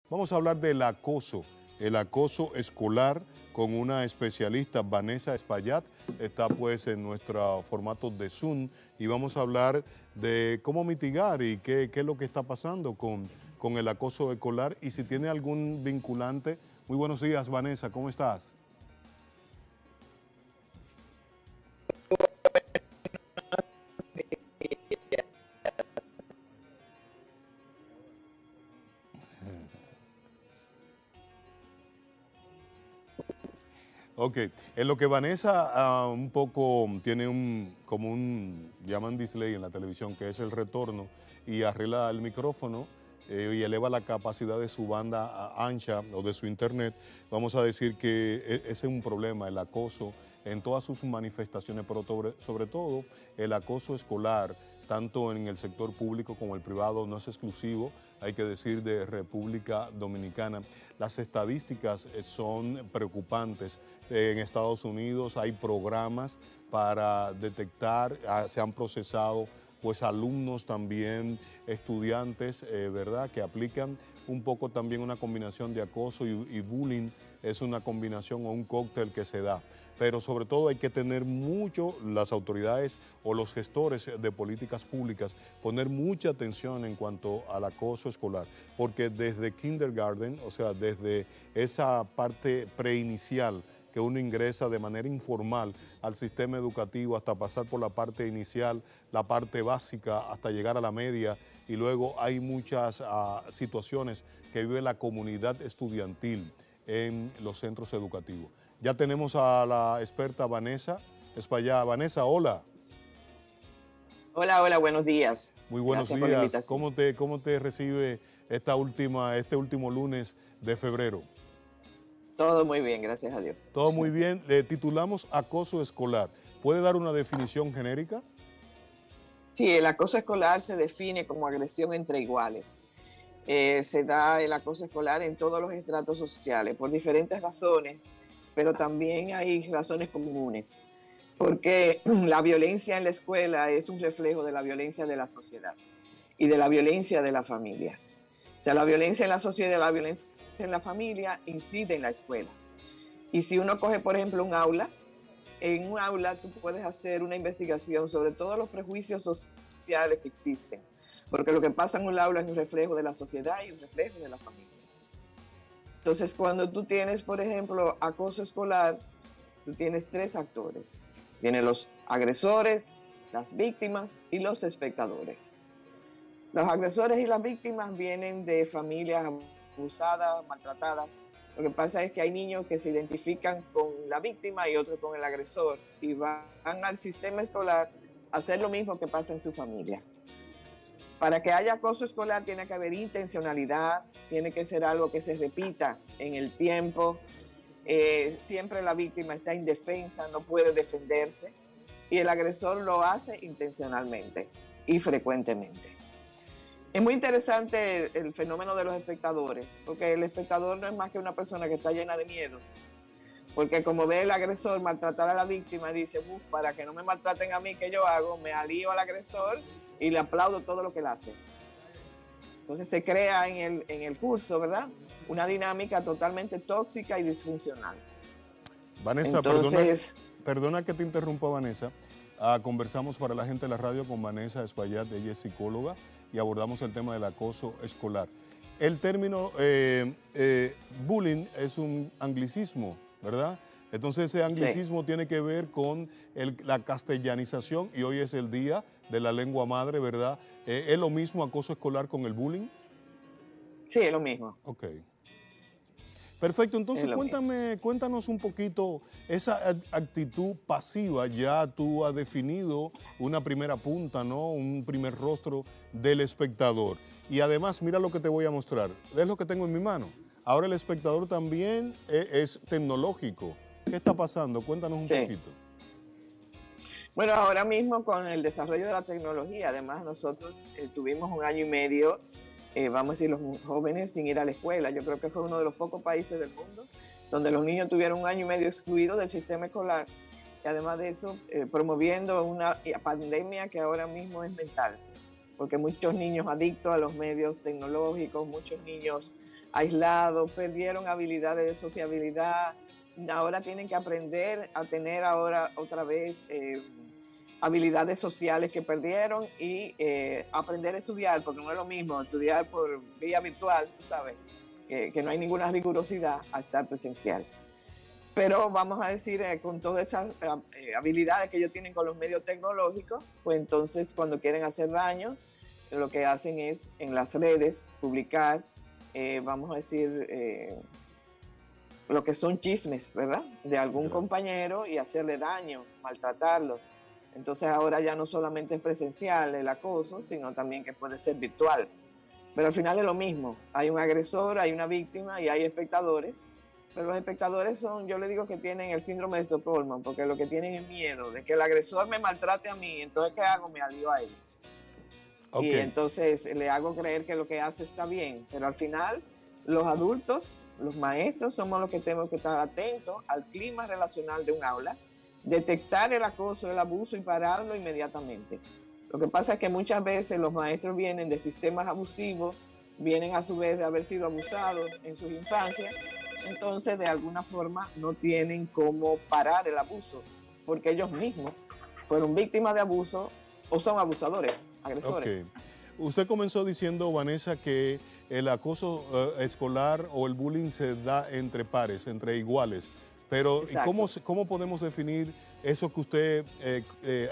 Vamos a hablar del acoso, el acoso escolar con una especialista, Vanessa Espaillat. Está pues en nuestro formato de Zoom y vamos a hablar de cómo mitigar y qué es lo que está pasando con el acoso escolar y si tiene algún vinculante. Muy buenos días, Vanessa, ¿cómo estás? Ok, en lo que Vanessa un poco tiene llaman display en la televisión, que es el retorno, y arregla el micrófono y eleva la capacidad de su banda ancha o de su internet, vamos a decir que ese es un problema, el acoso en todas sus manifestaciones, pero sobre todo el acoso escolar, tanto en el sector público como el privado, no es exclusivo, hay que decir, de República Dominicana. Las estadísticas son preocupantes. En Estados Unidos hay programas para detectar, se han procesado pues alumnos también, estudiantes, ¿verdad?, que aplican un poco también una combinación de acoso y bullying, es una combinación o un cóctel que se da. Pero sobre todo hay que tener mucho, las autoridades o los gestores de políticas públicas, poner mucha atención en cuanto al acoso escolar, porque desde kindergarten, o sea, desde esa parte preinicial, que uno ingresa de manera informal al sistema educativo hasta pasar por la parte inicial, la parte básica, hasta llegar a la media, y luego hay muchas situaciones que vive la comunidad estudiantil en los centros educativos. Ya tenemos a la experta Vanessa Espaillat. Vanessa, hola. Hola, hola, buenos días. Muy buenos Gracias por la días. invitación. ¿Cómo te recibe este último lunes de febrero? Todo muy bien, gracias a Dios. Todo muy bien. Le titulamos Acoso escolar. ¿Puede dar una definición genérica? Sí, el acoso escolar se define como agresión entre iguales. Se da el acoso escolar en todos los estratos sociales por diferentes razones, pero también hay razones comunes, porque la violencia en la escuela es un reflejo de la violencia de la sociedad y de la violencia de la familia. O sea, la violencia en la sociedad y la violencia en la familia incide en la escuela. Y si uno coge, por ejemplo, en un aula tú puedes hacer una investigación sobre todos los prejuicios sociales que existen, porque lo que pasa en un aula es un reflejo de la sociedad y un reflejo de la familia. Entonces, cuando tú tienes, por ejemplo, acoso escolar, tú tienes tres actores. Tienes los agresores, las víctimas y los espectadores. Los agresores y las víctimas vienen de familias abusadas, maltratadas. Lo que pasa es que hay niños que se identifican con la víctima y otros con el agresor y van al sistema escolar a hacer lo mismo que pasa en su familia. Para que haya acoso escolar tiene que haber intencionalidad, tiene que ser algo que se repita en el tiempo. Siempre la víctima está indefensa, no puede defenderse y el agresor lo hace intencionalmente y frecuentemente. Es muy interesante el fenómeno de los espectadores, porque el espectador no es más que una persona que está llena de miedo, porque como ve el agresor maltratar a la víctima, dice, para que no me maltraten a mí, ¿qué yo hago? Me alío al agresor y le aplaudo todo lo que él hace. Entonces se crea en el curso, ¿verdad?, una dinámica totalmente tóxica y disfuncional. Vanessa, Entonces, perdona que te interrumpa, Vanessa. Conversamos para la gente de la radio con Vanessa Espaillat, ella es psicóloga, y abordamos el tema del acoso escolar. El término bullying es un anglicismo, ¿verdad? Entonces ese anglicismo tiene que ver con la castellanización y hoy es el día de la lengua madre, ¿verdad? ¿Es lo mismo acoso escolar con el bullying? Sí, es lo mismo. Ok. Perfecto, entonces cuéntanos un poquito esa actitud pasiva. Ya tú has definido una primera punta, ¿no? Un primer rostro del espectador. Y además, mira lo que te voy a mostrar. ¿Ves lo que tengo en mi mano? Ahora el espectador también es tecnológico. ¿Qué está pasando? Cuéntanos un poquito. Bueno, ahora mismo con el desarrollo de la tecnología, además nosotros tuvimos 1 año y medio, vamos a decir, los jóvenes sin ir a la escuela. Yo creo que fue uno de los pocos países del mundo donde los niños tuvieron 1 año y medio excluidos del sistema escolar y además de eso promoviendo una pandemia que ahora mismo es mental, porque muchos niños adictos a los medios tecnológicos, muchos niños aislados, perdieron habilidades de sociabilidad, ahora tienen que aprender a tener ahora otra vez habilidades sociales que perdieron y aprender a estudiar, porque no es lo mismo estudiar por vía virtual, tú sabes, que no hay ninguna rigurosidad a estar presencial. Pero vamos a decir, con todas esas habilidades que ellos tienen con los medios tecnológicos, pues entonces cuando quieren hacer daño, lo que hacen es en las redes publicar, vamos a decir, lo que son chismes, ¿verdad? De algún compañero y hacerle daño, maltratarlo. Entonces ahora ya no solamente es presencial el acoso, sino también que puede ser virtual. Pero al final es lo mismo. Hay un agresor, hay una víctima y hay espectadores. Pero los espectadores son, yo le digo que tienen el síndrome de Estocolmo, porque lo que tienen es miedo de que el agresor me maltrate a mí. Entonces, ¿qué hago? Me alío a él. Okay. Y entonces le hago creer que lo que hace está bien. Pero al final, los adultos, los maestros, somos los que tenemos que estar atentos al clima relacional de un aula, detectar el acoso, el abuso y pararlo inmediatamente. Lo que pasa es que muchas veces los maestros vienen de sistemas abusivos, vienen a su vez de haber sido abusados en sus infancias, entonces de alguna forma no tienen cómo parar el abuso, porque ellos mismos fueron víctimas de abuso o son abusadores, agresores. Okay. Usted comenzó diciendo, Vanessa, que el acoso escolar o el bullying se da entre pares, entre iguales. Pero ¿cómo podemos definir eso que usted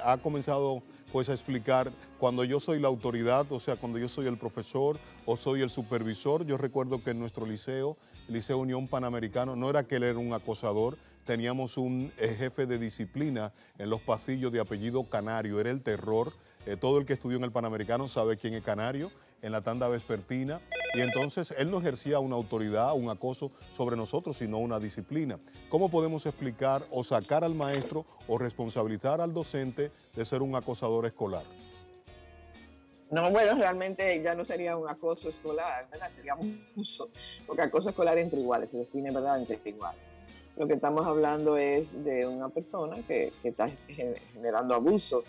ha comenzado pues a explicar cuando yo soy la autoridad, o sea, cuando yo soy el profesor o soy el supervisor? Yo recuerdo que en nuestro liceo, el Liceo Unión Panamericano, no era que él era un acosador, teníamos un jefe de disciplina en los pasillos de apellido Canario, era el terror. Todo el que estudió en el Panamericano sabe quién es Canario, en la tanda vespertina, y entonces él no ejercía una autoridad, un acoso sobre nosotros, sino una disciplina. ¿Cómo podemos explicar o sacar al maestro o responsabilizar al docente de ser un acosador escolar? No, bueno, realmente ya no sería un acoso escolar, ¿verdad? Sería un abuso, porque acoso escolar entre iguales, se define, ¿verdad?, entre iguales. Lo que estamos hablando es de una persona que está generando abuso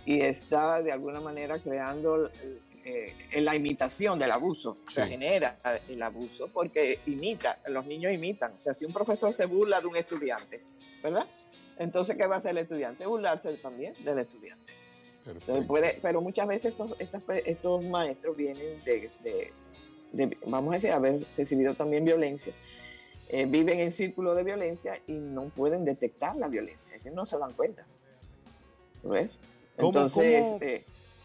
y está de alguna manera creando la imitación del abuso. Sí. O sea, genera el abuso porque imita, los niños imitan. O sea, si un profesor se burla de un estudiante, ¿verdad? Entonces, ¿qué va a hacer el estudiante? Burlarse también del estudiante. Entonces pero muchas veces estos maestros vienen vamos a decir, haber recibido también violencia. Viven en círculos de violencia y no pueden detectar la violencia. Ellos no se dan cuenta. ¿Tú ves? Entonces,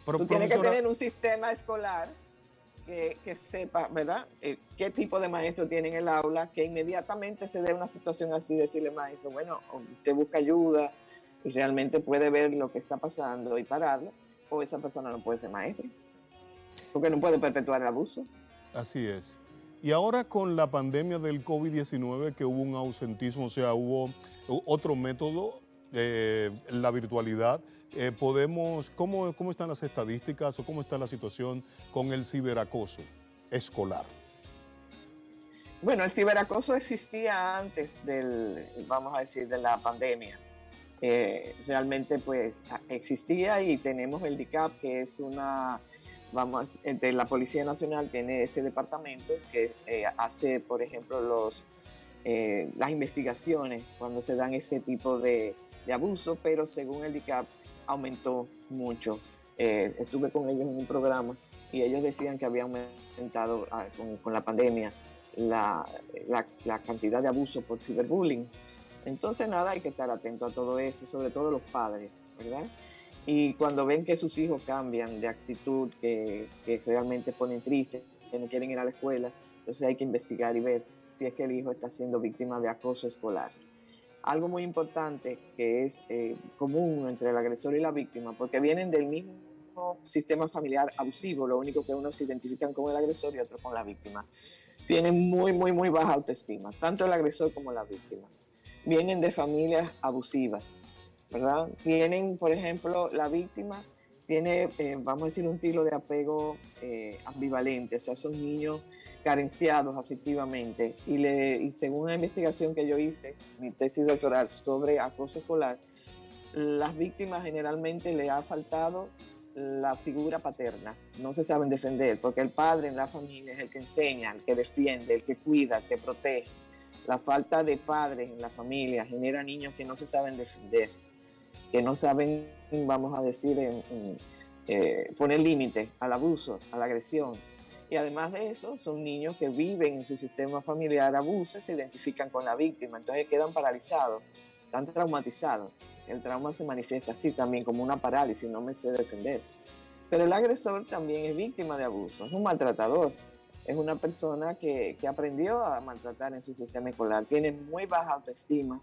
tú tienes que tener un sistema escolar que sepa, ¿verdad?, qué tipo de maestro tiene en el aula, que inmediatamente se dé una situación así, decirle, maestro, bueno, usted busca ayuda y realmente puede ver lo que está pasando y pararlo, o esa persona no puede ser maestro, porque no puede perpetuar el abuso. Así es. Y ahora con la pandemia del COVID-19, que hubo un ausentismo, o sea, hubo otro método, la virtualidad, ¿cómo están las estadísticas o cómo está la situación con el ciberacoso escolar? Bueno, el ciberacoso existía antes vamos a decir, de la pandemia. Realmente pues existía y tenemos el DICAP, que es de la Policía Nacional, tiene ese departamento que hace, por ejemplo, las investigaciones cuando se dan ese tipo de abuso, pero según el DICAP aumentó mucho. Estuve con ellos en un programa y ellos decían que había aumentado con la pandemia la cantidad de abuso por ciberbullying. Entonces, nada, hay que estar atento a todo eso, sobre todo los padres, ¿verdad? Y cuando ven que sus hijos cambian de actitud, que realmente ponen tristes, que no quieren ir a la escuela, entonces hay que investigar y ver si es que el hijo está siendo víctima de acoso escolar. Algo muy importante que es común entre el agresor y la víctima, porque vienen del mismo sistema familiar abusivo, lo único que unos se identifican con el agresor y otros con la víctima. Tienen muy baja autoestima, tanto el agresor como la víctima. Vienen de familias abusivas, ¿verdad? Tienen, por ejemplo, la víctima tiene, vamos a decir, un estilo de apego ambivalente, o sea, son niños carenciados afectivamente. Y según una investigación que yo hice, mi tesis doctoral sobre acoso escolar, las víctimas generalmente le ha faltado la figura paterna, no se saben defender, porque el padre en la familia es el que enseña, el que defiende, el que cuida, el que protege. La falta de padres en la familia genera niños que no se saben defender, que no saben, vamos a decir, poner límite al abuso, a la agresión. Y además de eso, son niños que viven en su sistema familiar abuso y se identifican con la víctima, entonces quedan paralizados, están traumatizados. El trauma se manifiesta así también como una parálisis, no me sé defender. Pero el agresor también es víctima de abuso, es un maltratador, es una persona que aprendió a maltratar en su sistema escolar, tiene muy baja autoestima,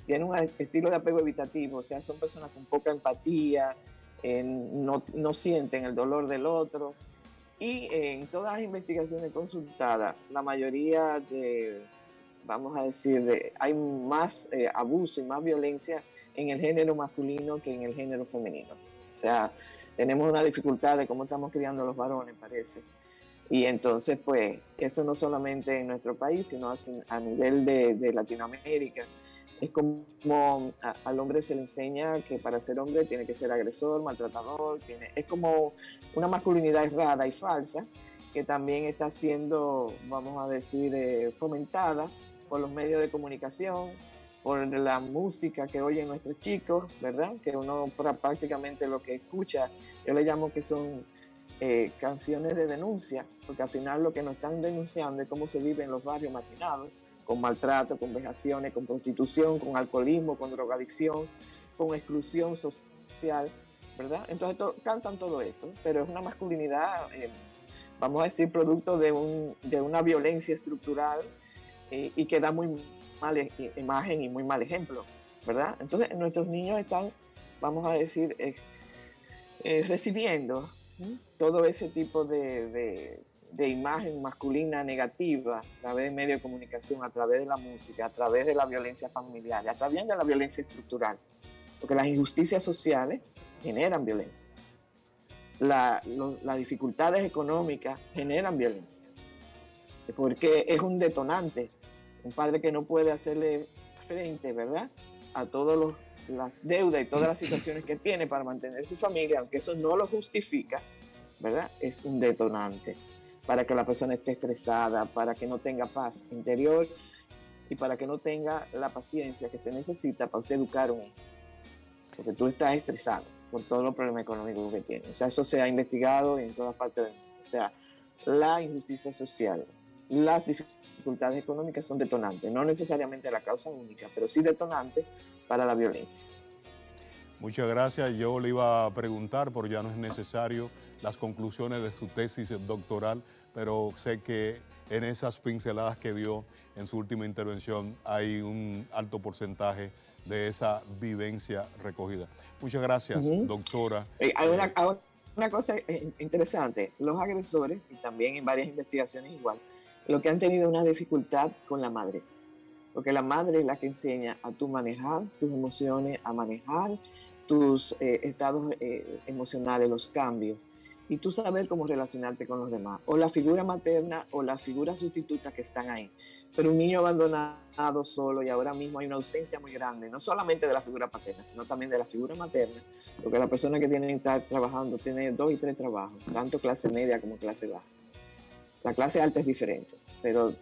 tiene un estilo de apego evitativo, o sea, son personas con poca empatía, no sienten el dolor del otro. Y en todas las investigaciones consultadas, la mayoría de, vamos a decir, hay más abuso y más violencia en el género masculino que en el género femenino. O sea, tenemos una dificultad de cómo estamos criando a los varones, parece. Y entonces, pues, eso no solamente en nuestro país, sino a nivel de Latinoamérica. Es como al hombre se le enseña que para ser hombre tiene que ser agresor, maltratador, es como una masculinidad errada y falsa que también está siendo, vamos a decir, fomentada por los medios de comunicación, por la música que oyen nuestros chicos, ¿verdad? Que uno prácticamente lo que escucha, yo le llamo que son canciones de denuncia, porque al final lo que nos están denunciando es cómo se vive en los barrios marginados, con maltrato, con vejaciones, con prostitución, con alcoholismo, con drogadicción, con exclusión social, ¿verdad? Entonces cantan todo eso, pero es una masculinidad, vamos a decir, producto de una violencia estructural y que da muy mala imagen y muy mal ejemplo, ¿verdad? Entonces nuestros niños están, vamos a decir, recibiendo todo ese tipo de imagen masculina negativa a través de medios de comunicación, a través de la música, a través de la violencia familiar, a través de la violencia estructural, porque las injusticias sociales generan violencia. Las dificultades económicas generan violencia, porque es un detonante. Un padre que no puede hacerle frente, ¿verdad?, a todas las deudas y todas las situaciones que tiene para mantener su familia, aunque eso no lo justifica, ¿verdad?, es un detonante para que la persona esté estresada, para que no tenga paz interior y para que no tenga la paciencia que se necesita para usted educar a un hijo. Porque tú estás estresado por todos los problemas económicos que tienes. O sea, eso se ha investigado en todas partes del mundo. O sea, la injusticia social, las dificultades económicas son detonantes, no necesariamente la causa única, pero sí detonantes para la violencia. Muchas gracias. Yo le iba a preguntar, pero ya no es necesario, las conclusiones de su tesis doctoral, pero sé que en esas pinceladas que dio en su última intervención hay un alto porcentaje de esa vivencia recogida. Muchas gracias, doctora. Hay una cosa interesante, los agresores, y también en varias investigaciones igual, lo que han tenido una dificultad con la madre, porque la madre es la que enseña a tú manejar tus emociones, a manejar tus estados emocionales, los cambios, y tú saber cómo relacionarte con los demás, o la figura materna o la figura sustituta que están ahí. Pero un niño abandonado solo, y ahora mismo hay una ausencia muy grande, no solamente de la figura paterna, sino también de la figura materna, porque la persona que tiene que estar trabajando tiene 2 y 3 trabajos, tanto clase media como clase baja. La clase alta es diferente, pero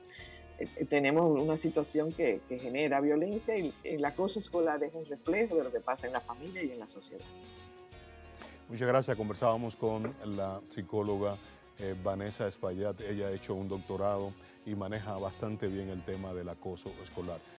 tenemos una situación que genera violencia, y el acoso escolar es un reflejo de lo que pasa en la familia y en la sociedad. Muchas gracias. Conversábamos con la psicóloga Vanessa Espaillat. Ella ha hecho un doctorado y maneja bastante bien el tema del acoso escolar.